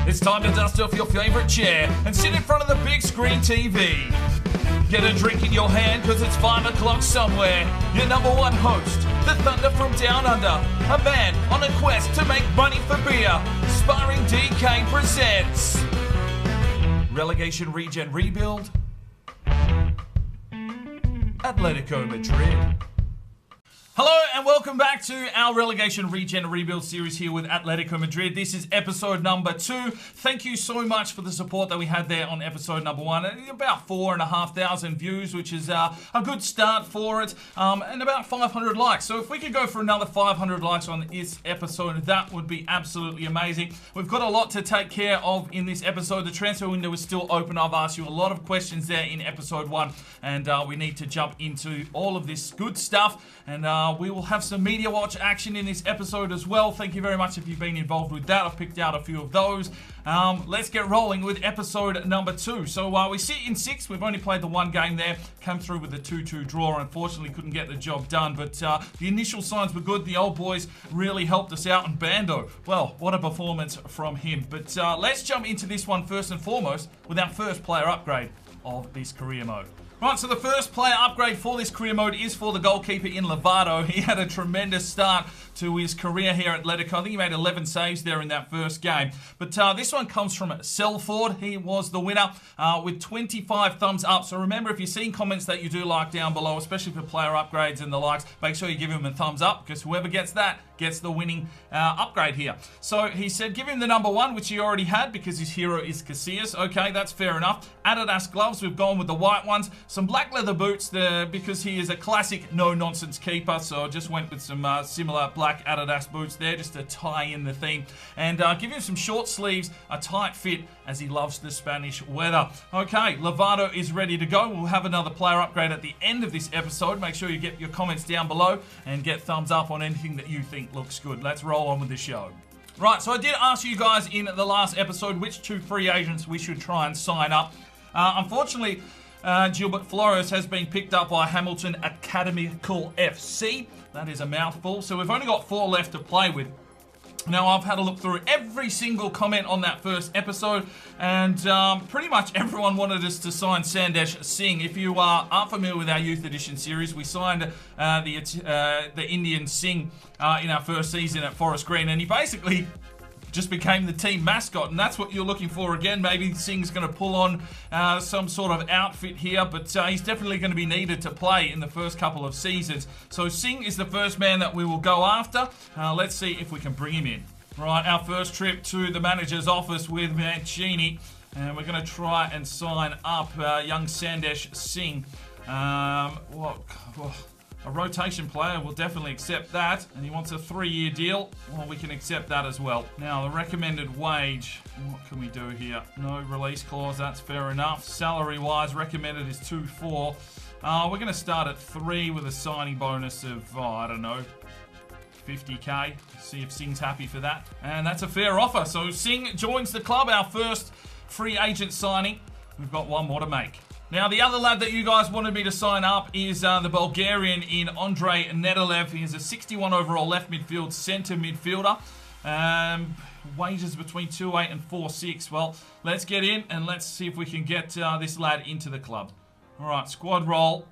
It's time to dust off your favourite chair and sit in front of the big screen TV. Get a drink in your hand because it's 5 o'clock somewhere. Your number one host, the Thunder from Down Under, a man on a quest to make money for beer. Sparring DK presents Relegation Regen Rebuild, Atletico Madrid. Hello and welcome back to our Relegation Regen Rebuild series here with Atletico Madrid. This is episode number 2. Thank you so much for the support that we had there on episode number 1. About 4,500 views, which is a good start for it, and about 500 likes. So if we could go for another 500 likes on this episode, that would be absolutely amazing. We've got a lot to take care of in this episode. The transfer window is still open. I've asked you a lot of questions there in episode 1, and we need to jump into all of this good stuff. And we will have some media watch action in this episode as well. Thank you very much if you've been involved with that. I've picked out a few of those. Let's get rolling with episode number 2. So we sit in 6th. We've only played the one game there. Come through with a 2-2 draw. Unfortunately, couldn't get the job done. But the initial signs were good. The old boys really helped us out. And Bando, well, what a performance from him. But let's jump into this one first and foremost with our first player upgrade of this career mode. Right, so the first player upgrade for this career mode is for the goalkeeper in Lovato. He had a tremendous start to his career here at Atletico. I think he made 11 saves there in that first game. But this one comes from Selford. He was the winner with 25 thumbs up. So remember, if you're seeing comments that you do like down below, especially for player upgrades and the likes, make sure you give him a thumbs up, because whoever gets that gets the winning upgrade here. So he said give him the number 1, which he already had because his hero is Casillas. Okay, that's fair enough. Adidas gloves, we've gone with the white ones. Some black leather boots there because he is a classic no-nonsense keeper. So I just went with some similar black Adidas boots there just to tie in the theme. And give him some short sleeves, a tight fit, as he loves the Spanish weather. Okay, Lovato is ready to go. We'll have another player upgrade at the end of this episode. Make sure you get your comments down below and get thumbs up on anything that you think looks good. Let's roll on with the show. Right, so I did ask you guys in the last episode which 2 free agents we should try and sign up. Unfortunately, Gilbert Flores has been picked up by Hamilton Academical FC. That is a mouthful. So we've only got 4 left to play with. Now, I've had a look through every single comment on that first episode, and pretty much everyone wanted us to sign Sandesh Singh. If you aren't familiar with our Youth Edition series, we signed the Indian Singh in our first season at Forest Green, and he basically just became the team mascot, and that's what you're looking for again. Maybe Singh's going to pull on some sort of outfit here, but he's definitely going to be needed to play in the first couple of seasons. So Singh is the first man that we will go after. Let's see if we can bring him in. Right, our first trip to the manager's office with Mancini, and we're going to try and sign up young Sandesh Singh. A rotation player will definitely accept that, and he wants a 3-year deal. Well, we can accept that as well. Now, the recommended wage, what can we do here? No release clause, that's fair enough. Salary-wise, recommended is 2.4. We're going to start at 3 with a signing bonus of, I don't know, 50k. See if Singh's happy for that. And that's a fair offer. So Singh joins the club, our first free agent signing. We've got one more to make. Now, the other lad that you guys wanted me to sign up is the Bulgarian in Andrei Nedelev. He is a 61 overall left midfield centre midfielder. Wages between 2.8 and 4.6. Well, let's get in and let's see if we can get this lad into the club. All right, squad roll.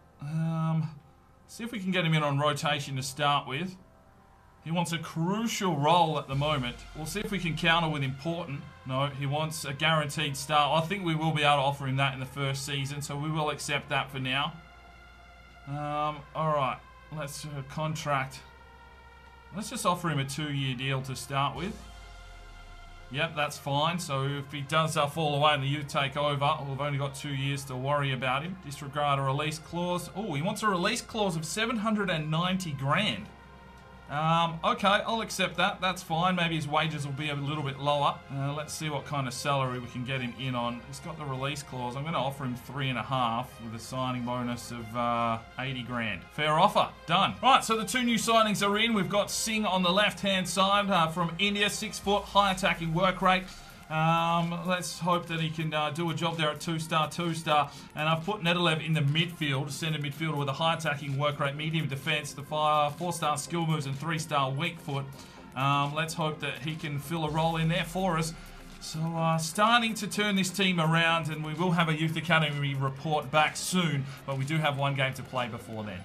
See if we can get him in on rotation to start with. He wants a crucial role at the moment. We'll see if we can counter with important. No, he wants a guaranteed start. I think we will be able to offer him that in the first season, so we will accept that for now. Alright, let's contract. Let's just offer him a 2-year deal to start with. Yep, that's fine. So if he does fall away and the youth take over, we've only got 2 years to worry about him. Disregard a release clause. Oh, he wants a release clause of 790 grand. Okay, I'll accept that. That's fine. Maybe his wages will be a little bit lower. Let's see what kind of salary we can get him in on. He's got the release clause. I'm going to offer him 3.5 with a signing bonus of 80 grand. Fair offer. Done. Right, so the 2 new signings are in. We've got Singh on the left-hand side from India, 6 foot, high attacking work rate. Let's hope that he can do a job there at 2-star. And I've put Nedelev in the midfield, centre midfielder with a high attacking work rate, medium defence, the 4-star skill moves and 3-star weak foot. Let's hope that he can fill a role in there for us. So starting to turn this team around, and we will have a Youth Academy report back soon, but we do have one game to play before then.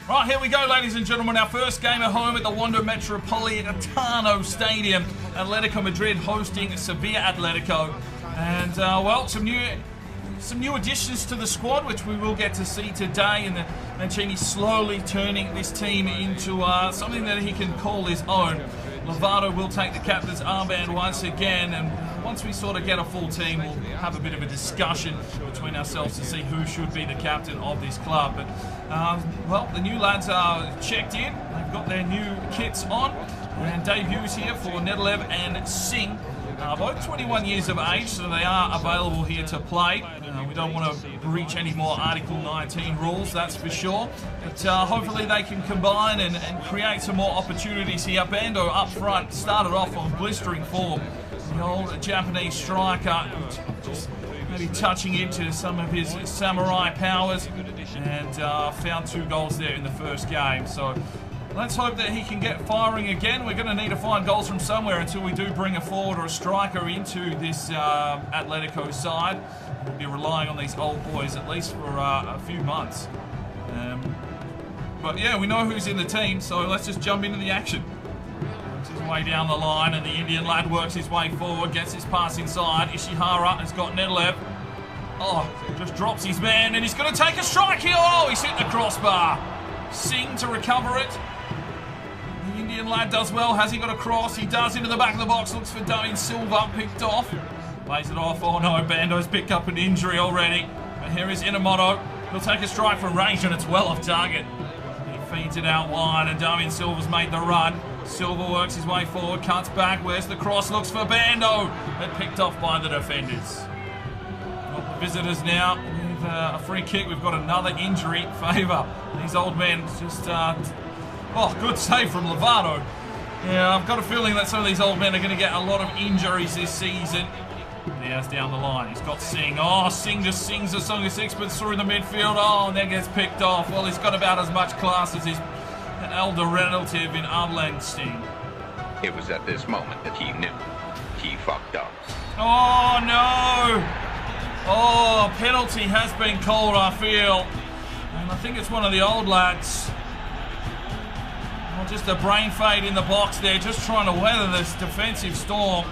Right, here we go, ladies and gentlemen. Our first game at home at the Wanda Metropolitano Stadium. Atletico Madrid hosting Sevilla Atletico. And, well, some new additions to the squad, which we will get to see today. And Mancini slowly turning this team into something that he can call his own. Lovato will take the captain's armband once again, and once we sort of get a full team, we'll have a bit of a discussion between ourselves to see who should be the captain of this club. But, well, the new lads are checked in. They've got their new kits on, and debuts here for Nedelev and Singh. Both 21 years of age, so they are available here to play. We don't want to breach any more Article 19 rules, that's for sure. But hopefully they can combine and create some more opportunities here. Bando up front started off on blistering form. The old Japanese striker just maybe touching into some of his samurai powers, and found 2 goals there in the first game. So let's hope that he can get firing again. We're going to need to find goals from somewhere until we do bring a forward or a striker into this Atletico side. We'll be relying on these old boys at least for a few months. But yeah, we know who's in the team, so let's just jump into the action. Works his way down the line, and the Indian lad works his way forward, gets his pass inside. Ishihara has got Nedelev. Oh, just drops his man, and he's going to take a strike here. Oh, he's hit the crossbar. Singh to recover it. The Indian lad does well. Has he got a cross? He does, into the back of the box. Looks for Dane Silva. Picked off. Plays it off. Oh no, Bando's picked up an injury already. But here is Inamoto. He'll take a strike from range, and it's well off target. He feeds it out wide, and Damian Silva's made the run. Silva works his way forward, cuts back. Where's the cross? Looks for Bando. But picked off by the defenders. Got the visitors now with a free kick. We've got another injury in favour. These old men just... oh, good save from Lovato. Yeah, I've got a feeling that some of these old men are going to get a lot of injuries this season. There's down the line. He's got Singh. Oh, Singh just sings a song of sixpence through the midfield. Oh, and then gets picked off. Well, he's got about as much class as his elder relative in Arlen Singh. It was at this moment that he knew. He fucked up. Oh, no. Oh, penalty has been called, I feel. And I think it's one of the old lads. Oh, just a brain fade in the box there, just trying to weather this defensive storm.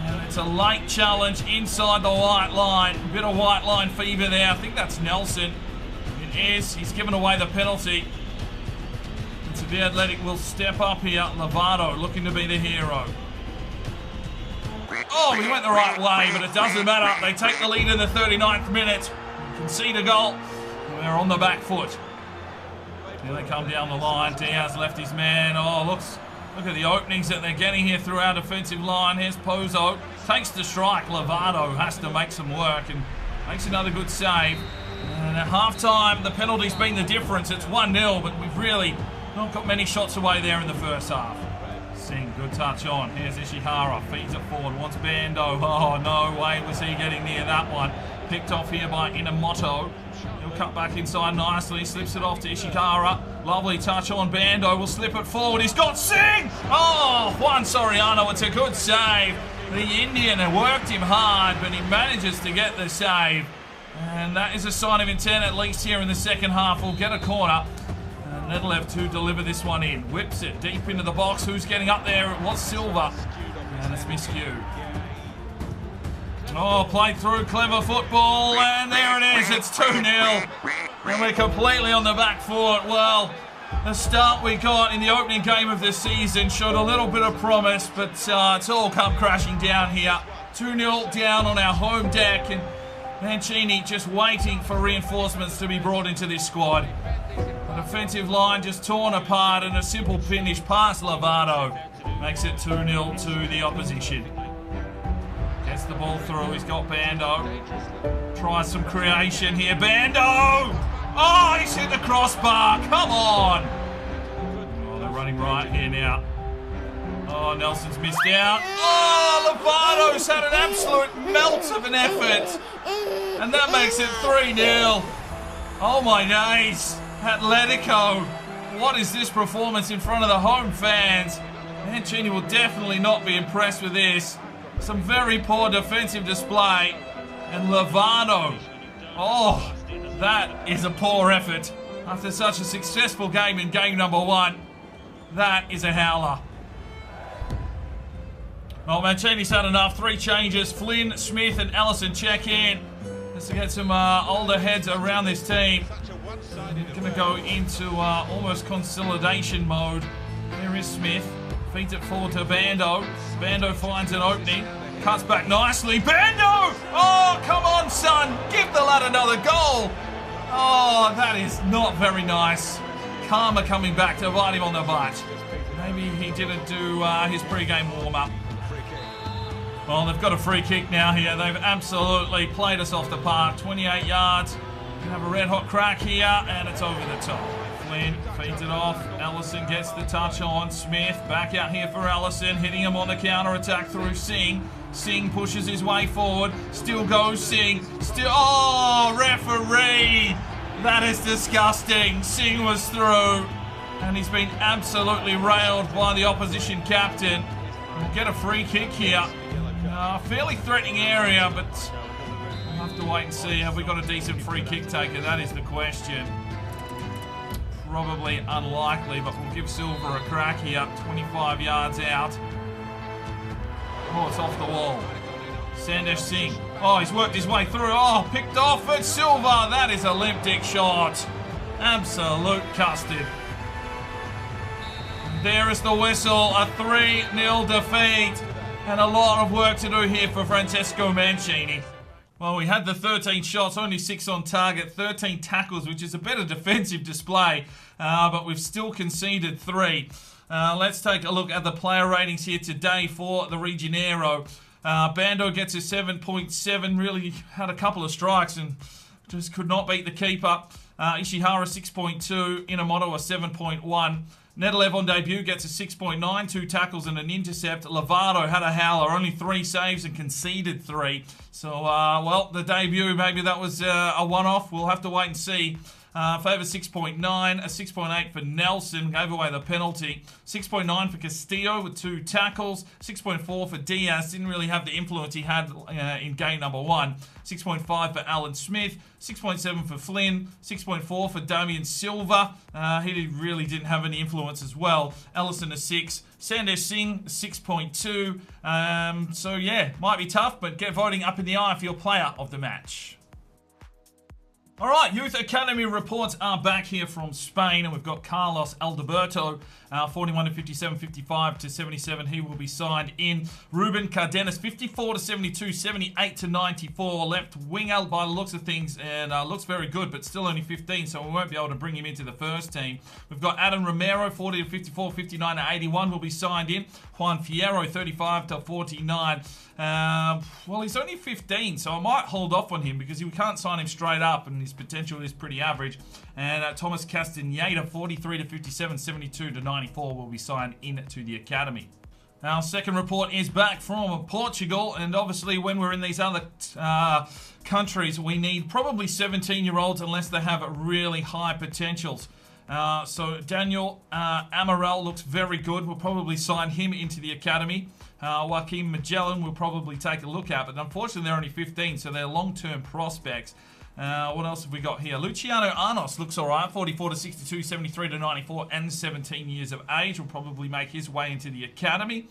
And it's a late challenge inside the white line. A bit of white line fever there. I think that's Nelson. It is. He's given away the penalty. And Sevilla Athletic will step up here. Lovato looking to be the hero. Oh, he went the right way, but it doesn't matter. They take the lead in the 39th minute. Concede a goal. We're on the back foot. Here they come down the line. Diaz left his man. Oh, look at the openings that they're getting here through our defensive line. Here's Pozo. Takes the strike. Lovato has to make some work and makes another good save. And at half-time, the penalty's been the difference. It's 1-0, but we've really not got many shots away there in the first half. Singh, good touch on. Here's Ishihara. Feeds it forward. Wants Bando. Oh, no way was he getting near that one. Picked off here by Inamoto. He'll cut back inside nicely. Slips it off to Ishihara. Lovely touch on Bando. Will slip it forward. He's got Singh! Oh, Juan Soriano. It's a good save. The Indian worked him hard, but he manages to get the save. And that is a sign of intent, at least here in the second half. We'll get a corner. Nedelev to deliver this one in. Whips it deep into the box. Who's getting up there? It was Silva. And it's miscued. Oh, played through, clever football, and there it is. It's 2-0. And we're completely on the back foot. Well, the start we got in the opening game of the season showed a little bit of promise, but it's all come crashing down here. 2-0 down on our home deck, and Mancini just waiting for reinforcements to be brought into this squad. The defensive line just torn apart, and a simple finish past Lovato makes it 2-0 to the opposition. Gets the ball through, he's got Bando. Tries some creation here, Bando! Oh, he's hit the crossbar, come on! Oh, they're running right here now. Oh, Nelson's missed out. Oh, Lovato's had an absolute melt of an effort. And that makes it 3-0. Oh my days. Atletico, what is this performance in front of the home fans? Mancini will definitely not be impressed with this. Some very poor defensive display. And Lovato. Oh, that is a poor effort. After such a successful game in game number 1, that is a howler. Well, Mancini's had enough. 3 changes. Flynn, Smith, and Allison check in. Just to get some older heads around this team. Going to go into almost consolidation mode. Here is Smith. Feeds it forward to Bando. Bando finds an opening. Cuts back nicely. Bando! Oh, come on, son. Give the lad another goal. Oh, that is not very nice. Karma coming back to bite him on the butt. Maybe he didn't do his pre-game warm-up. Well, they've got a free kick now here. They've absolutely played us off the park. 28 yards. Can have a red-hot crack here, and it's over the top. Flynn feeds it off. Ellison gets the touch on. Smith back out here for Ellison, hitting him on the counter-attack through Singh. Singh pushes his way forward. Still goes Singh. Still, oh, referee! That is disgusting. Singh was through, and he's been absolutely railed by the opposition captain. We'll get a free kick here. Fairly threatening area, but we'll have to wait and see. Have we got a decent free kick taker? That is the question. Probably unlikely, but we'll give Silva a crack here. 25 yards out. Oh, it's off the wall. Sandesh Singh. Oh, he's worked his way through. Oh, picked off at Silva. That is a limp dick shot. Absolute custard. There is the whistle. A 3-0 defeat. And a lot of work to do here for Francesco Mancini. Well, we had the 13 shots, only 6 on target, 13 tackles, which is a better defensive display, but we've still conceded 3. Let's take a look at the player ratings here today for the Regenero. Bando gets a 7.7, really had a couple of strikes and just could not beat the keeper. Ishihara 6.2, Inamoto a 7.1. Nedelev on debut gets a 6.9, 2 tackles and an intercept. Lovato had a howler, only 3 saves and conceded 3. So, well, the debut, maybe that was a one-off. We'll have to wait and see. Favour 6.9, a 6.8 for Nelson, gave away the penalty. 6.9 for Castillo with 2 tackles. 6.4 for Diaz, didn't really have the influence he had in game number 1. 6.5 for Alan Smith. 6.7 for Flynn. 6.4 for Damian Silva. He really didn't have any influence as well. Ellison a 6. Sandesh Singh 6.2. So yeah, might be tough, but get voting up in the eye for your player of the match. All right, Youth Academy reports are back here from Spain, and we've got Carlos Alberto, 41 to 57, 55 to 77. He will be signed in. Ruben Cardenas, 54 to 72, 78 to 94. Left winger by the looks of things, and looks very good, but still only 15, so we won't be able to bring him into the first team. We've got Adam Romero, 40 to 54, 59 to 81, will be signed in. Juan Fierro, 35 to 49. Well, he's only 15, so I might hold off on him because we can't sign him straight up, and his potential is pretty average. And Thomas Castaneda, 43 to 57, 72 to 94, will be signed into the academy. Our second report is back from Portugal, and obviously when we're in these other countries, we need probably 17-year-olds unless they have really high potentials. So Daniel Amaral looks very good. We'll probably sign him into the academy. Joaquin Magellan will probably take a look at, but unfortunately they're only 15, so they're long-term prospects. What else have we got here? Luciano Arnos looks all right. 44 to 62, 73 to 94, and 17 years of age. Will probably make his way into the academy.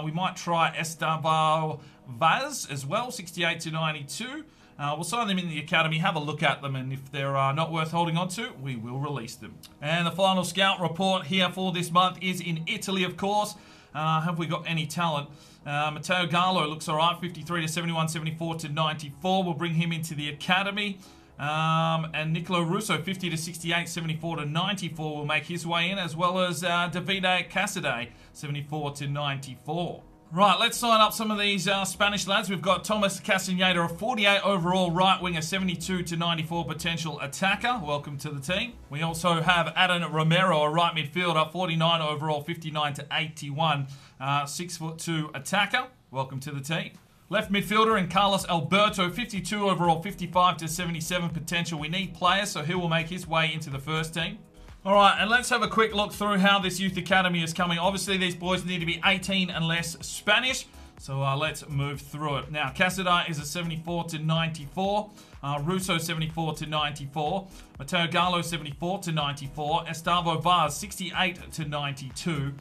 We might try Esteban Vaz as well, 68 to 92. We'll sign them in the academy, have a look at them, and if they're not worth holding on to, we will release them. And the final scout report here for this month is in Italy, of course. Have we got any talent? Matteo Gallo looks all right, 53 to 71, 74 to 94. We'll bring him into the academy. And Nicolo Russo, 50 to 68, 74 to 94, will make his way in, as well as Davide Cassidy, 74 to 94. Right, let's sign up some of these Spanish lads. We've got Thomas Castaneda, a 48 overall right winger, 72 to 94 potential attacker. Welcome to the team. We also have Adan Romero, a right midfielder, 49 overall, 59 to 81, 6'2" attacker. Welcome to the team. Left midfielder and Carlos Alberto, 52 overall, 55 to 77 potential. We need players, so he will make his way into the first team. All right, and let's have a quick look through how this youth academy is coming. Obviously, these boys need to be 18 and less Spanish, so let's move through it. Now, Casada is a 74 to 94. Russo 74 to 94. Mateo Gallo 74 to 94. Estavo Vaz 68 to 92.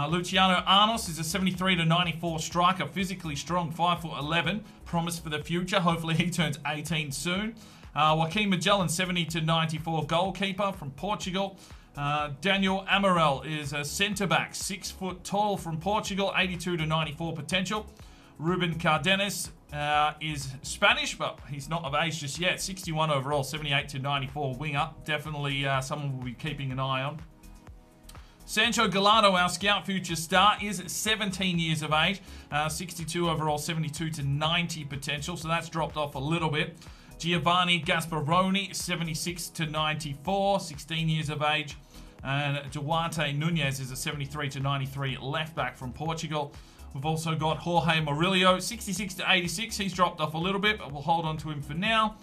Luciano Arnos is a 73 to 94 striker, physically strong, 5'11", promise for the future. Hopefully he turns 18 soon. Joaquin Magellan 70 to 94 goalkeeper from Portugal. Daniel Amaral is a centre-back, 6 foot tall from Portugal, 82 to 94 potential. Ruben Cardenas is Spanish, but he's not of age just yet. 61 overall, 78 to 94 winger. Definitely someone we'll be keeping an eye on. Sancho Gallardo, our scout future star, is 17 years of age. 62 overall, 72 to 90 potential, so that's dropped off a little bit. Giovanni Gasparoni, 76 to 94, 16 years of age. And Duarte Nunez is a 73 to 93 left back from Portugal. We've also got Jorge Murillo, 66 to 86. He's dropped off a little bit, but we'll hold on to him for now.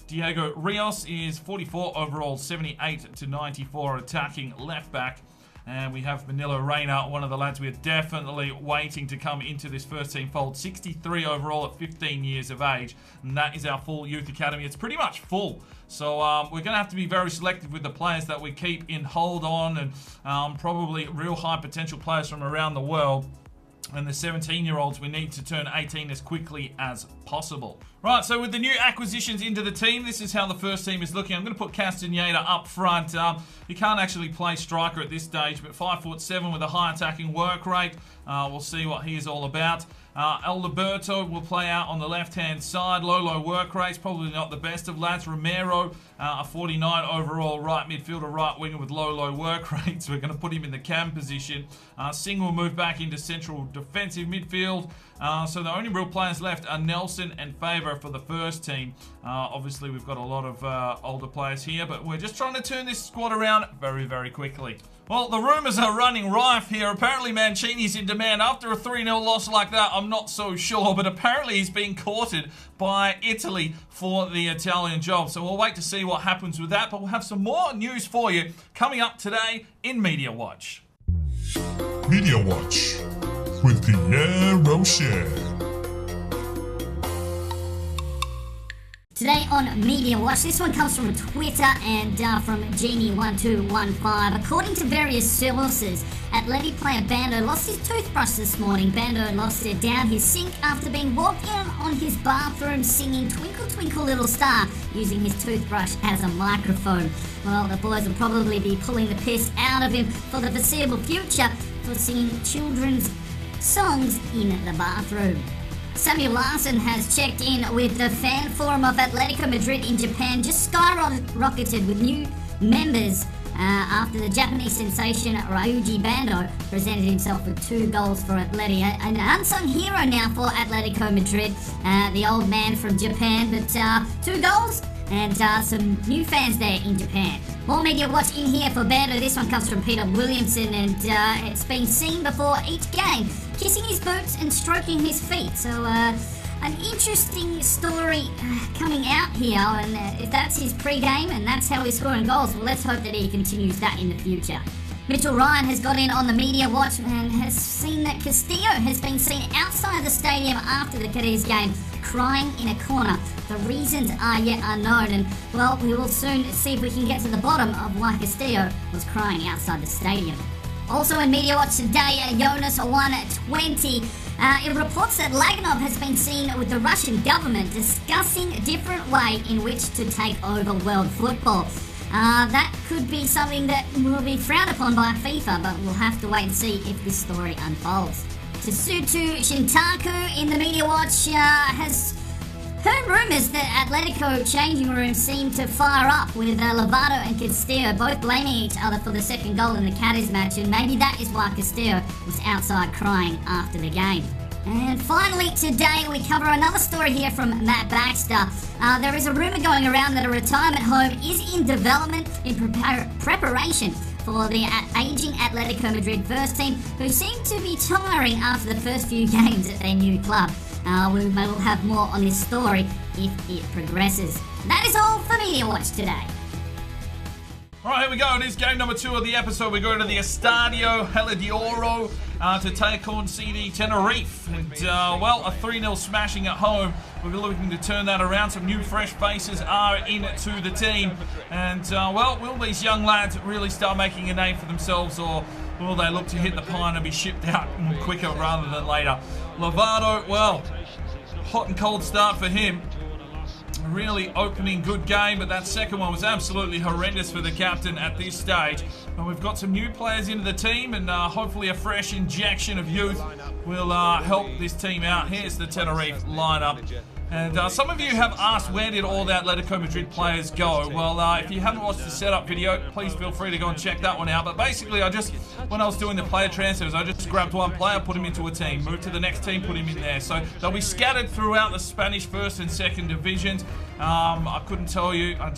Diego Rios is 44 overall, 78 to 94 attacking left back. And we have Manilo Reyna, one of the lads we're definitely waiting to come into this first team fold. 63 overall at 15 years of age. And that is our full youth academy. It's pretty much full. So we're going to have to be very selective with the players that we keep in hold on. And probably real high potential players from around the world. And the 17-year-olds, we need to turn 18 as quickly as possible. Right, so with the new acquisitions into the team, this is how the first team is looking. I'm going to put Castaneda up front. He can't actually play striker at this stage, but 5'7" with a high attacking work rate. We'll see what he is all about. Alberto will play out on the left-hand side. Low work rates, probably not the best of lads. Romero, a 49 overall right midfielder, right winger with low work rates. We're going to put him in the cam position. Singh will move back into central defensive midfield. So the only real players left are Nelson and Faber for the first team. Obviously, we've got a lot of older players here, but we're just trying to turn this squad around very quickly. Well, the rumours are running rife here. Apparently, Mancini's in demand. After a 3-0 loss like that, I'm not so sure, but apparently he's being courted by Italy for the Italian job. So we'll wait to see what happens with that, but we'll have some more news for you coming up today in Media Watch. Media Watch with Pierre Rocher. Today on Media Watch, this one comes from Twitter and from Genie1215. According to various sources, Atleti player Bando lost his toothbrush this morning. Bando lost it down his sink after being walked in on his bathroom singing Twinkle Twinkle Little Star using his toothbrush as a microphone. Well, the boys will probably be pulling the piss out of him for the foreseeable future for singing children's songs in the bathroom. Samuel Larson has checked in with the fan forum of Atletico Madrid in Japan, just skyrocketed with new members after the Japanese sensation Ryuji Bando presented himself with 2 goals for Atleti. An unsung hero now for Atletico Madrid, the old man from Japan, but 2 goals and some new fans there in Japan. More Media Watch in here for Bando. This one comes from Peter Williamson, and it's been seen before each game, kissing his boots and stroking his feet. So an interesting story coming out here, and if that's his pre-game and that's how he's scoring goals, well, let's hope that he continues that in the future. Mitchell Ryan has got in on the Media Watch and has seen that Castillo has been seen outside the stadium after the Cadiz game, crying in a corner. The reasons are yet unknown, and well, we will soon see if we can get to the bottom of why Castillo was crying outside the stadium. Also in Media Watch today, Jonas 120. It reports that Laganov has been seen with the Russian government discussing a different way in which to take over world football. That could be something that will be frowned upon by FIFA, but we'll have to wait and see if this story unfolds. Tsutu Shintaku in the Media Watch has heard rumours that Atletico changing room seem to fire up with Lovato and Castillo both blaming each other for the second goal in the Cadiz match, and maybe that is why Castillo was outside crying after the game. And finally today we cover another story here from Matt Baxter. There is a rumour going around that a retirement home is in development in preparation for the ageing Atletico Madrid first team, who seem to be tiring after the first few games at their new club. We will have more on this story if it progresses. That is all for Media Watch today. All right, here we go. It is game number 2 of the episode. We're going to the Estadio Heliodoro to take on CD Tenerife. And, well, a 3-0 smashing at home. We're looking to turn that around. Some new fresh faces are into the team. And, well, will these young lads really start making a name for themselves, or will they look to hit the pine and be shipped out quicker rather than later? Lovato, well, hot and cold start for him. Really opening good game, but that second one was absolutely horrendous for the captain at this stage. And we've got some new players into the team, and hopefully a fresh injection of youth will help this team out. Here's the Tenerife lineup. And some of you have asked, where did all the Atletico Madrid players go? Well, if you haven't watched the setup video, please feel free to go and check that one out. But basically, when I was doing the player transfers, I just grabbed one player, put him into a team, moved to the next team, put him in there. So they'll be scattered throughout the Spanish first and second divisions. I couldn't tell you. I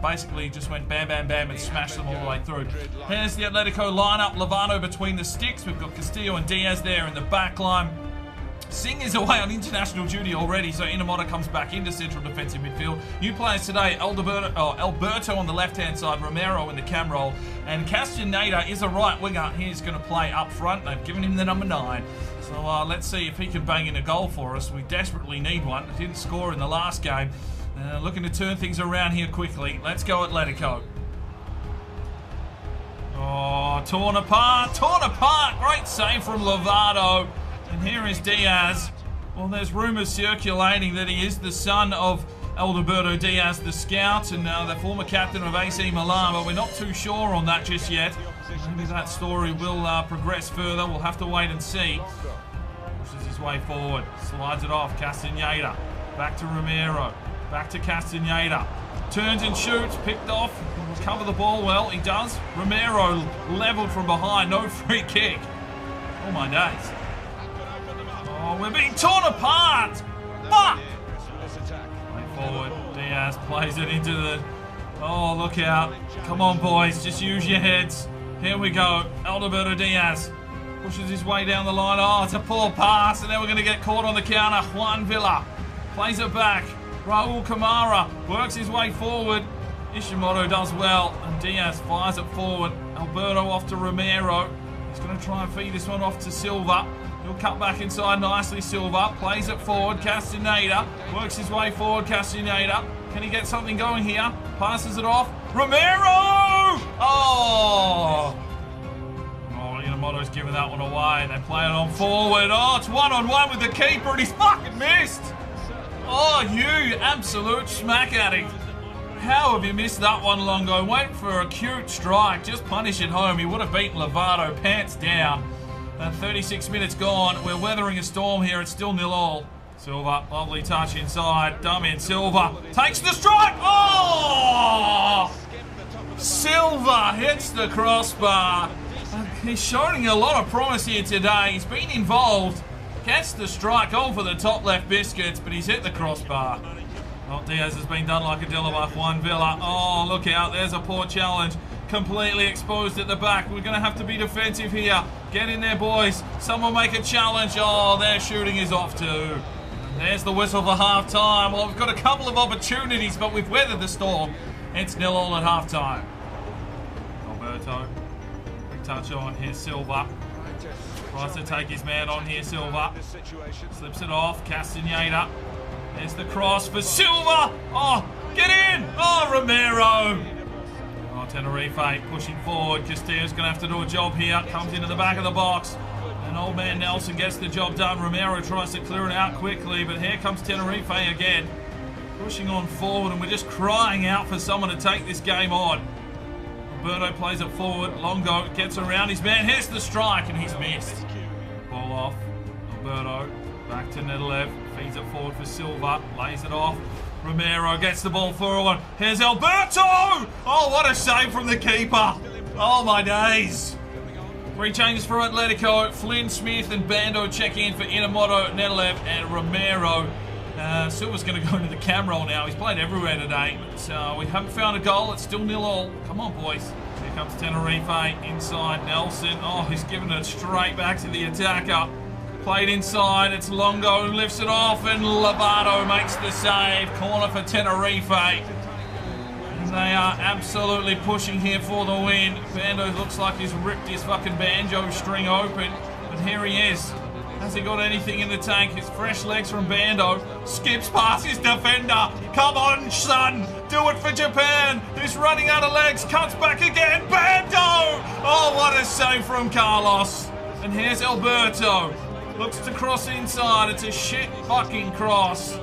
basically just went bam, bam, bam and smashed them all the way through. Here's the Atletico lineup. Lovato between the sticks. We've got Castillo and Diaz there in the back line. Singh is away on international duty already, so Inamoto comes back into central defensive midfield. New players today, Alberto on the left-hand side, Romero in the cam role, and Castaneda is a right winger. He's going to play up front. They've given him the number 9. So let's see if he can bang in a goal for us. We desperately need one. Didn't score in the last game. Looking to turn things around here quickly. Let's go Atletico. Oh, torn apart. Great save from Lovato. And here is Diaz. Well, there's rumours circulating that he is the son of Alberto Diaz, the scout, and the former captain of AC Milan, but we're not too sure on that just yet. Maybe that story will progress further. We'll have to wait and see. Pushes his way forward. Slides it off. Castaneda. Back to Romero. Back to Castaneda. Turns and shoots. Picked off. Cover the ball well. He does. Romero levelled from behind. No free kick. Oh, my days. Oh, we're being torn apart! Fuck! Way forward. Diaz plays it into the... Oh, look out. Come on, boys. Just use your heads. Here we go. Alberto Diaz pushes his way down the line. Oh, it's a poor pass, and then we're going to get caught on the counter. Juan Villa plays it back. Raul Camara works his way forward. Ishimoto does well, and Diaz fires it forward. Alberto off to Romero. He's going to try and feed this one off to Silva. He'll cut back inside nicely, Silva. Plays it forward, Castaneda. Works his way forward, Castaneda. Can he get something going here? Passes it off. Romero! Oh! Oh, Inamoto's giving that one away. They play it on forward. Oh, it's one-on-one with the keeper, and he's fucking missed! Oh, you absolute smack addict. How have you missed that one, Longo? Went for a cute strike. Just punish it home. He would have beaten Lovato pants down. 36 minutes gone. We're weathering a storm here. It's still 0-0. Silva, lovely touch inside. Dumb in. Silva takes the strike. Oh! Silva hits the crossbar. He's showing a lot of promise here today. He's been involved. Gets the strike on for the top left biscuits, but he's hit the crossbar. Oh, Diaz has been done like a Dilla by Juan Villa. Oh, look out. There's a poor challenge. Completely exposed at the back. We're going to have to be defensive here. Get in there, boys. Someone make a challenge. Oh, their shooting is off too. There's the whistle for half-time. Well, we've got a couple of opportunities, but we've weathered the storm. It's 0-0 at half-time. Alberto. Big touch on. Here's Silva. Tries to take his man on here, Silva. Slips it off. Castaneda. There's the cross for Silva. Oh, get in. Oh, Romero. Oh, Tenerife pushing forward. Castillo's going to have to do a job here. Comes into the back of the box. And old man Nelson gets the job done. Romero tries to clear it out quickly, but here comes Tenerife again. Pushing on forward, and we're just crying out for someone to take this game on. Alberto plays it forward. Longo gets around his man. Here's the strike, and he's missed. Ball off. Alberto back to Nedelev. Feeds it forward for Silva. Lays it off. Romero gets the ball forward. Here's Alberto! Oh, what a save from the keeper. Oh, my days. 3 changes for Atletico. Flynn, Smith, and Bando check in for Inamoto, Nedelev, and Romero. Silva's going to go into the cam roll now. He's played everywhere today. So we haven't found a goal. It's still 0-0. Come on, boys. Here comes Tenerife inside Nelson. Oh, he's giving it straight back to the attacker. Played inside. It's Longo who lifts it off, and Lovato makes the save. Corner for Tenerife. They are absolutely pushing here for the win. Bando looks like he's ripped his fucking banjo string open. But here he is. Has he got anything in the tank? His fresh legs from Bando. Skips past his defender. Come on, son. Do it for Japan. He's running out of legs. Cuts back again. Bando! Oh, what a save from Carlos. And here's Alberto. Looks to cross inside. It's a shit fucking cross.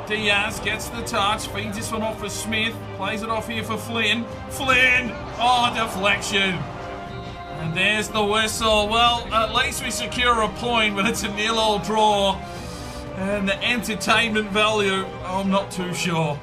Diaz gets the touch. Feeds this one off for Smith. Plays it off here for Flynn. Flynn! Oh, deflection. And there's the whistle. Well, at least we secure a point, but it's a 0-0 draw. And the entertainment value, I'm not too sure.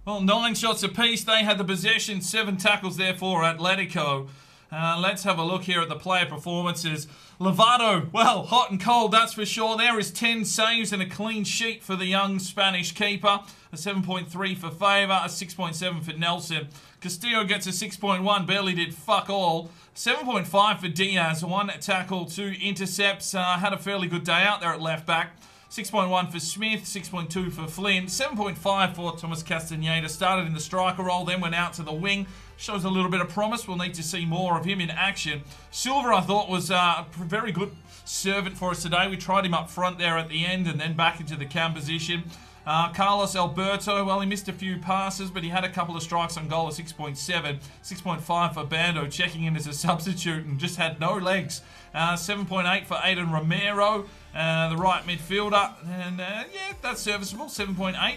Well, 9 shots apiece. They had the possession. 7 tackles there for Atletico. Let's have a look here at the player performances. Lovato, well, hot and cold, that's for sure. There is 10 saves and a clean sheet for the young Spanish keeper. A 7.3 for Favor, a 6.7 for Nelson. Castillo gets a 6.1, barely did fuck all. 7.5 for Diaz, 1 tackle, 2 intercepts. Had a fairly good day out there at left back. 6.1 for Smith, 6.2 for Flynn, 7.5 for Thomas Castaneda. Started in the striker role, then went out to the wing. Shows a little bit of promise. We'll need to see more of him in action. Silva, I thought, was a very good servant for us today. We tried him up front there at the end and then back into the cam position. Carlos Alberto, well, he missed a few passes, but he had a couple of strikes on goal, a 6.7. 6.5 for Bando, checking in as a substitute and just had no legs. 7.8 for Aiden Romero, the right midfielder. And yeah, that's serviceable, 7.8.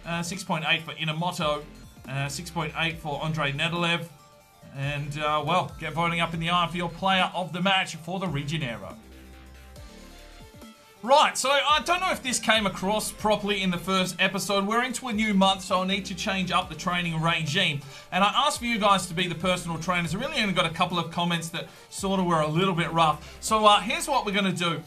6.8 for Inamoto. 6.8 for Andre Nedelev. And, well, get voting up in the iron for your player of the match for the Regenero. Right, so I don't know if this came across properly in the first episode. We're into a new month, so I'll need to change up the training regime. And I asked for you guys to be the personal trainers. I really only got a couple of comments that sort of were a little bit rough. So here's what we're going to do.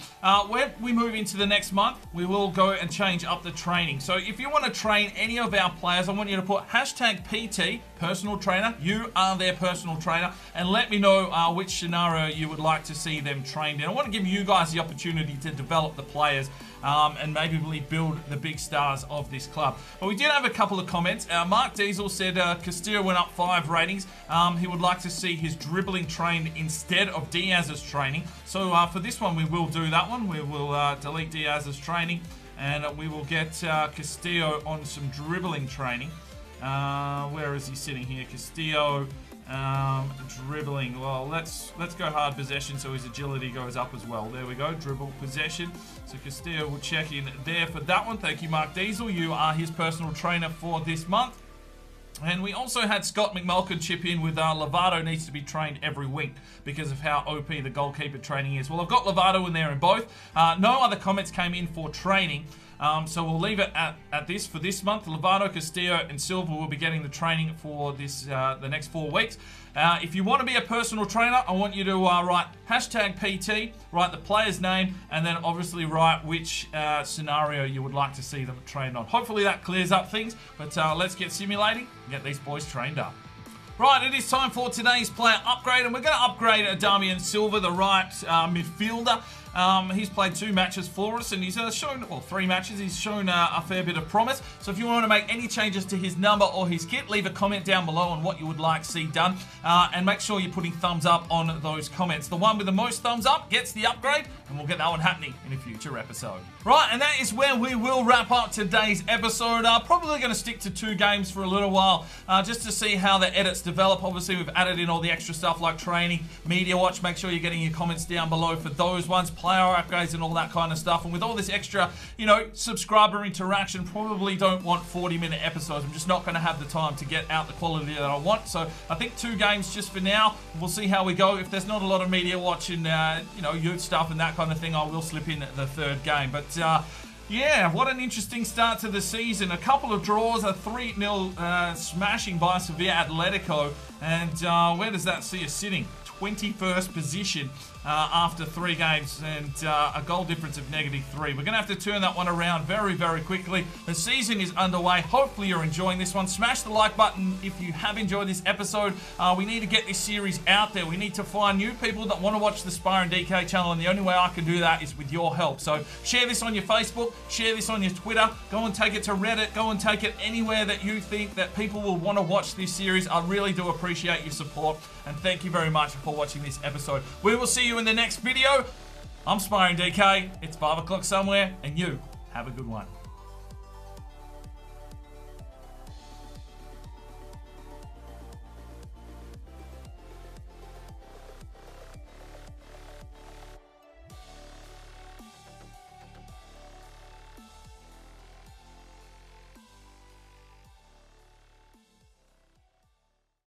When we move into the next month, we will go and change up the training. So if you want to train any of our players, I want you to put hashtag PT, personal trainer. You are their personal trainer. And let me know which scenario you would like to see them trained in. I want to give you guys the opportunity to develop the players and maybe really build the big stars of this club. But we did have a couple of comments. Mark Diesel said Castillo went up 5 ratings. He would like to see his dribbling trained instead of Diaz's training. So for this one, we will do that one. We will delete Diaz's training and we will get Castillo on some dribbling training. Where is he sitting here? Castillo. Dribbling. Well, let's go hard possession so his agility goes up as well. There we go. Dribble possession. So Castillo will check in there for that one. Thank you, Mark Diesel. You are his personal trainer for this month. And we also had Scott McMulkin chip in with Lovato needs to be trained every week because of how OP the goalkeeper training is. Well, I've got Lovato in there in both. No other comments came in for training. So we'll leave it at this for this month. Lovato, Castillo, and Silva will be getting the training for this the next 4 weeks. If you want to be a personal trainer, I want you to write hashtag PT, write the player's name, and then obviously write which scenario you would like to see them trained on. Hopefully that clears up things, but let's get simulating and get these boys trained up. Right, it is time for today's player upgrade, and we're going to upgrade Damian Silva, the right midfielder. He's played 2 matches for us, and he's shown, well, 3 matches. He's shown a fair bit of promise. So if you want to make any changes to his number or his kit, leave a comment down below on what you would like to see done. And make sure you're putting thumbs up on those comments. The one with the most thumbs up gets the upgrade, and we'll get that one happening in a future episode. Right, and that is where we will wrap up today's episode. Probably going to stick to 2 games for a little while, just to see how the edits develop. Obviously, we've added in all the extra stuff like training, media watch. Make sure you're getting your comments down below for those ones. Player upgrades and all that kind of stuff. And with all this extra, subscriber interaction, probably don't want 40-minute episodes. I'm just not going to have the time to get out the quality that I want. So I think 2 games just for now. We'll see how we go. If there's not a lot of media watching, youth stuff and that kind of thing, I will slip in the 3rd game. But yeah, what an interesting start to the season. A couple of draws, a 3-0 smashing by Sevilla Atletico. And where does that see us sitting? 21st position. after 3 games and a goal difference of -3. We're going to have to turn that one around very, very quickly. The season is underway. Hopefully you're enjoying this one. Smash the like button if you have enjoyed this episode. We need to get this series out there. We need to find new people that want to watch the Sparring DK channel, and the only way I can do that is with your help. So share this on your Facebook, share this on your Twitter, go and take it to Reddit, go and take it anywhere that you think that people will want to watch this series. I really do appreciate your support, and thank you very much for watching this episode. We will see you in the next video. I'm Sparring DK. It's 5 o'clock somewhere, and you have a good one.